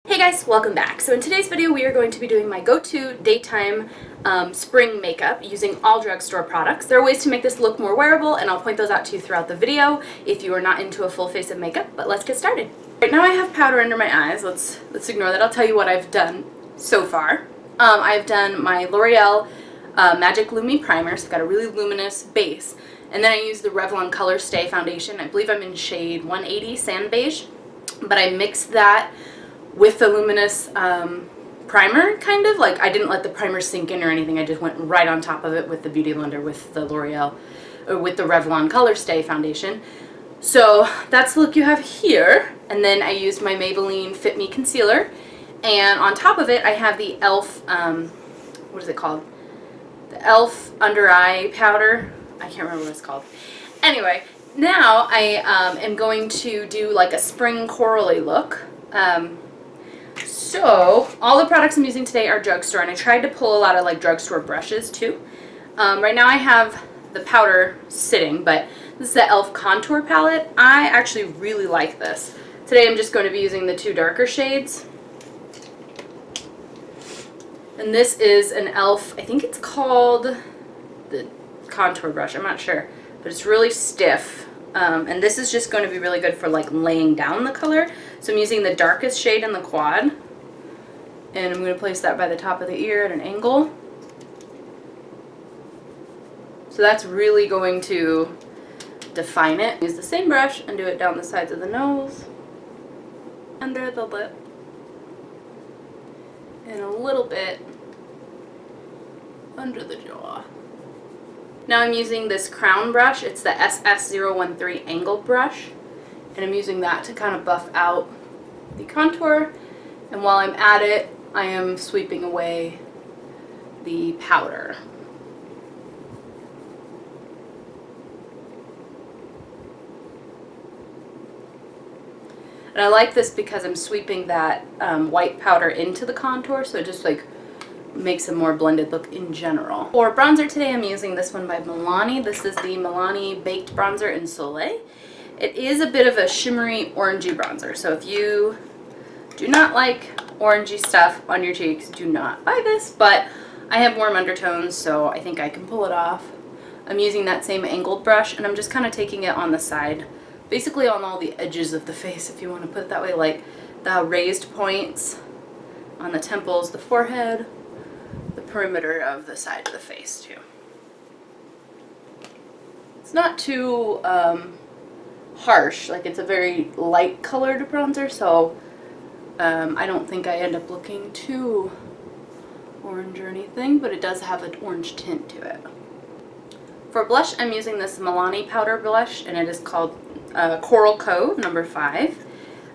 Hey guys, welcome back. So in today's video we are going to be doing my go-to daytime spring makeup using all drugstore products. There are ways to make this look more wearable and I'll point those out to you throughout the video if you are not into a full face of makeup, but let's get started. Right now I have powder under my eyes. Let's ignore that. I'll tell you what I've done so far. I've done my L'Oreal Magic Lumi Primer, so I've got a really luminous base. And then I use the Revlon Color Stay Foundation. I believe I'm in shade 180 Sand Beige, but I mixed that with the luminous primer, kind of. Like, I didn't let the primer sink in or anything. I just went right on top of it with the Beauty Blender with the L'Oreal, or with the Revlon Color Stay Foundation. So that's the look you have here. And then I used my Maybelline Fit Me Concealer. And on top of it, I have the e.l.f., what is it called? The e.l.f. Under Eye Powder. I can't remember what it's called. Anyway, now I am going to do like a spring corally look. So all the products I'm using today are drugstore, and I tried to pull a lot of like drugstore brushes too. Right now I have the powder sitting, but this is the e.l.f. contour palette. I actually really like this. Today I'm just going to be using the two darker shades. And this is an e.l.f., I think it's called the contour brush, I'm not sure, but it's really stiff. And this is just going to be really good for like laying down the color. So I'm using the darkest shade in the quad, and I'm going to place that by the top of the ear at an angle. So that's really going to define it. Use the same brush and do it down the sides of the nose, under the lip, and a little bit under the jaw. Now I'm using this crown brush. It's the SS013 angled brush, and I'm using that to kind of buff out the contour. And while I'm at it, I am sweeping away the powder. And I like this because I'm sweeping that white powder into the contour, so it just like makes a more blended look in general. For bronzer today, I'm using this one by Milani. This is the Milani Baked Bronzer in Soleil. It is a bit of a shimmery orangey bronzer, so if you do not like orangey stuff on your cheeks, do not buy this, but I have warm undertones, so I think I can pull it off. I'm using that same angled brush, and I'm just kind of taking it on the side, basically on all the edges of the face, if you want to put it that way, like the raised points on the temples, the forehead, the perimeter of the side of the face too. It's not too harsh, like it's a very light colored bronzer, so I don't think I end up looking too orange or anything, but it does have an orange tint to it. For blush, I'm using this Milani powder blush, and it is called Coral Cove number 5.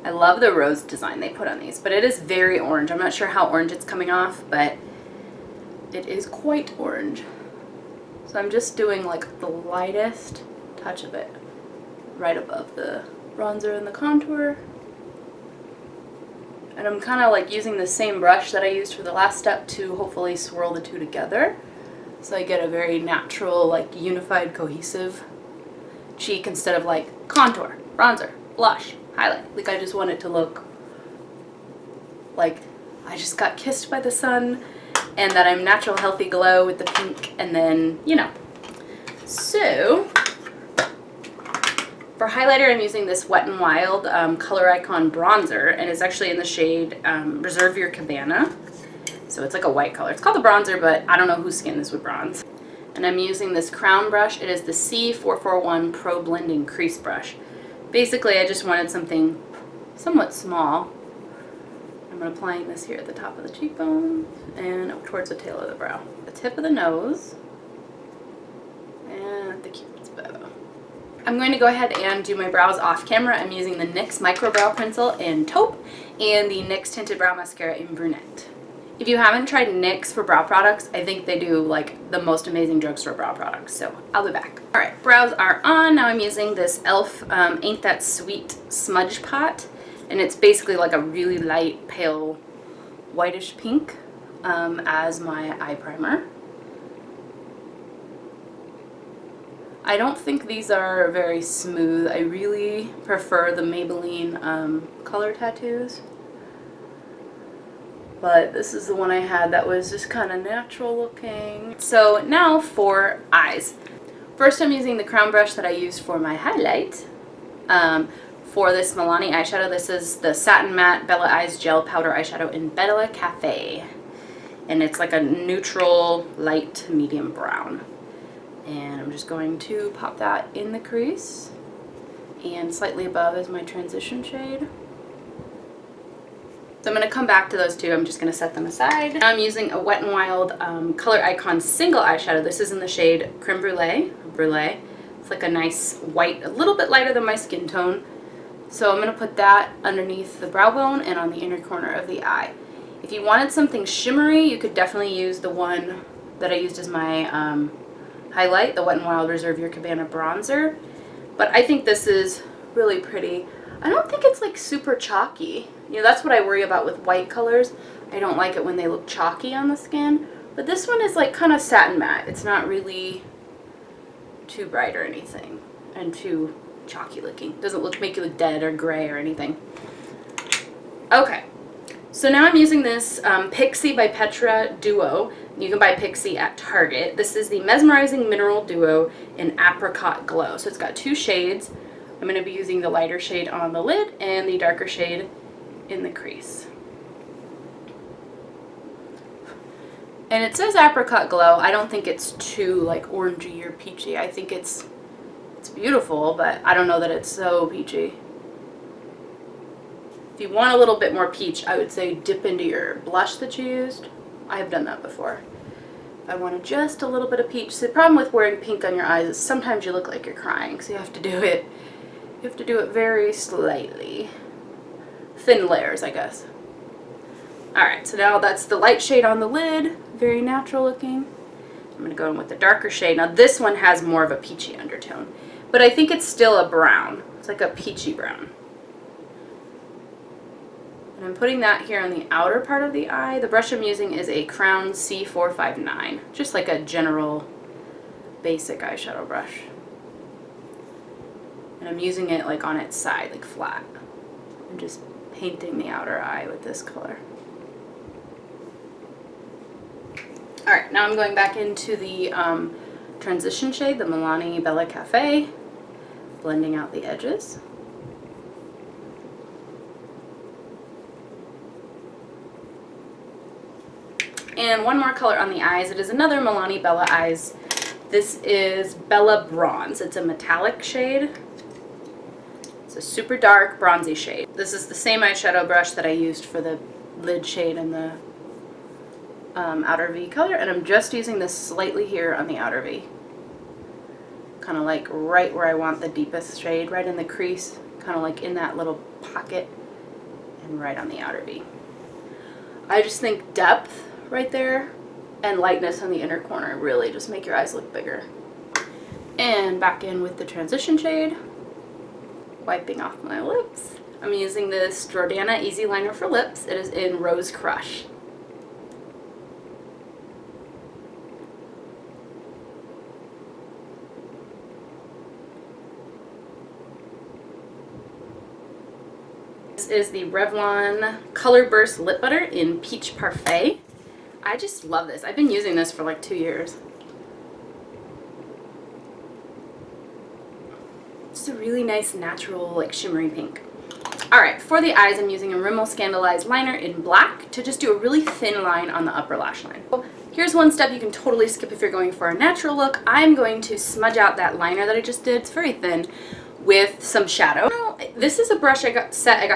I love the rose design they put on these, but it is very orange. I'm not sure how orange it's coming off, but it is quite orange. So I'm just doing like the lightest touch of it right above the bronzer and the contour. And I'm kind of like using the same brush that I used for the last step to hopefully swirl the two together, so I get a very natural, like unified, cohesive cheek instead of like contour, bronzer, blush, highlight. Like I just want it to look like I just got kissed by the sun, and that I'm natural healthy glow with the pink, and then, you know. So for highlighter, I'm using this Wet n Wild Color Icon bronzer, and it's actually in the shade Reserve Your Cabana. So it's like a white color. It's called the bronzer, but I don't know whose skin this would bronze. And I'm using this crown brush. It is the C441 Pro Blending Crease Brush. Basically, I just wanted something somewhat small. I'm applying this here at the top of the cheekbone and up towards the tail of the brow, the tip of the nose, and the cupid's bow. I'm going to go ahead and do my brows off camera. I'm using the NYX MicroBrow Pencil in Taupe and the NYX Tinted Brow Mascara in Brunette. If you haven't tried NYX for brow products, I think they do like the most amazing drugstore brow products, so I'll be back. Alright, brows are on. Now I'm using this e.l.f. Ain't That Sweet Smudge Pot, and it's basically like a really light, pale, whitish pink as my eye primer. I don't think these are very smooth. I really prefer the Maybelline color tattoos. but this is the one I had that was just kind of natural looking. So now for eyes. First I'm using the crown brush that I used for my highlight. For this Milani eyeshadow, this is the Satin Matte Bella Eyes Gel Powder Eyeshadow in Bella Cafe. And it's like a neutral, light to medium brown. And I'm just going to pop that in the crease. And slightly above is my transition shade. So I'm going to come back to those two. I'm just going to set them aside. Now I'm using a Wet n Wild Color Icon single eyeshadow. This is in the shade Creme Brulee. It's like a nice white, a little bit lighter than my skin tone. So I'm going to put that underneath the brow bone and on the inner corner of the eye. If you wanted something shimmery, you could definitely use the one that I used as my highlight, the Wet n Wild Reserve Your Cabana bronzer. But I think this is really pretty. I don't think it's like super chalky. You know, that's what I worry about with white colors. I don't like it when they look chalky on the skin. But this one is like kind of satin matte. It's not really too bright or anything and too chalky looking. Doesn't make you look dead or gray or anything. Okay, so now I'm using this Pixi by Petra Duo. You can buy Pixi at Target. This is the Mesmerizing Mineral Duo in Apricot Glow. So it's got two shades. I'm going to be using the lighter shade on the lid and the darker shade in the crease. And it says Apricot Glow. I don't think it's too like orangey or peachy. I think it's beautiful, but I don't know that it's so peachy. If you want a little bit more peach, I would say dip into your blush that you used. I have done that before. I wanted just a little bit of peach. So the problem with wearing pink on your eyes is sometimes you look like you're crying, so you have to do it. You have to do it very slightly. Thin layers, I guess. Alright, so now that's the light shade on the lid. Very natural looking. I'm going to go in with the darker shade. Now this one has more of a peachy undertone, but I think it's still a brown. It's like a peachy brown. And I'm putting that here on the outer part of the eye. The brush I'm using is a Crown C459, just like a general basic eyeshadow brush. And I'm using it like on its side, like flat. I'm just painting the outer eye with this color. Alright, now I'm going back into the transition shade, the Milani Bella Cafe, blending out the edges. And one more color on the eyes. It is another Milani Bella Eyes. This is Bella Bronze. It's a metallic shade. It's a super dark bronzy shade. This is the same eyeshadow brush that I used for the lid shade and the outer V color, and I'm just using this slightly here on the outer V. Kind of like right where I want the deepest shade, right in the crease, kind of like in that little pocket, and right on the outer V. I just think depth right there and lightness on the inner corner really just make your eyes look bigger. And back in with the transition shade, wiping off my lips. I'm using this Jordana Easy Liner for Lips. It is in Rose Crush. This is the Revlon Colorburst Lip Butter in Peach Parfait. I just love this. I've been using this for like 2 years. It's a really nice, natural, like shimmery pink. Alright, for the eyes, I'm using a Rimmel Scandalized Liner in black to just do a really thin line on the upper lash line. So here's one step you can totally skip if you're going for a natural look. I'm going to smudge out that liner that I just did. It's very thin, with some shadow. This is a brush I got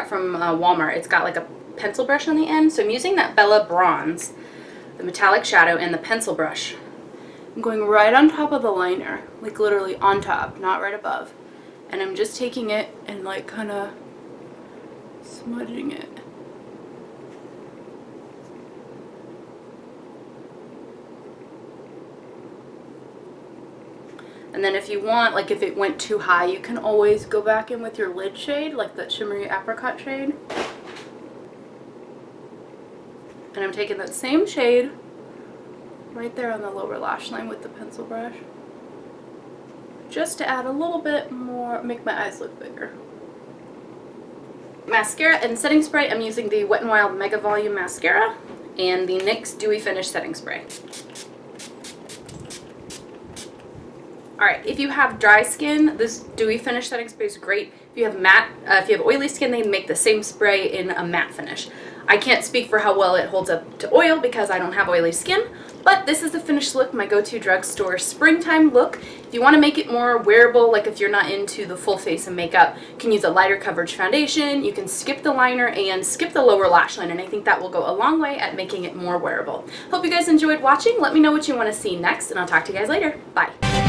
from Walmart. It's got like a pencil brush on the end, so I'm using that Bella Bronze, the metallic shadow, and the pencil brush. I'm going right on top of the liner, like literally on top, not right above. And I'm just taking it and like kind of smudging it. And then if you want, like if it went too high, you can always go back in with your lid shade, like that shimmery apricot shade. And I'm taking that same shade right there on the lower lash line with the pencil brush, just to add a little bit more, make my eyes look bigger. Mascara and setting spray, I'm using the Wet n Wild Mega Volume Mascara and the NYX Dewy Finish Setting Spray. Alright, if you have dry skin, this Dewy Finish Setting Spray is great. If you have matte, if you have oily skin, they make the same spray in a matte finish. I can't speak for how well it holds up to oil because I don't have oily skin, but this is the finished look, my go-to drugstore springtime look. If you want to make it more wearable, like if you're not into the full face of makeup, you can use a lighter coverage foundation, you can skip the liner and skip the lower lash line, and I think that will go a long way at making it more wearable. Hope you guys enjoyed watching. Let me know what you want to see next, and I'll talk to you guys later. Bye.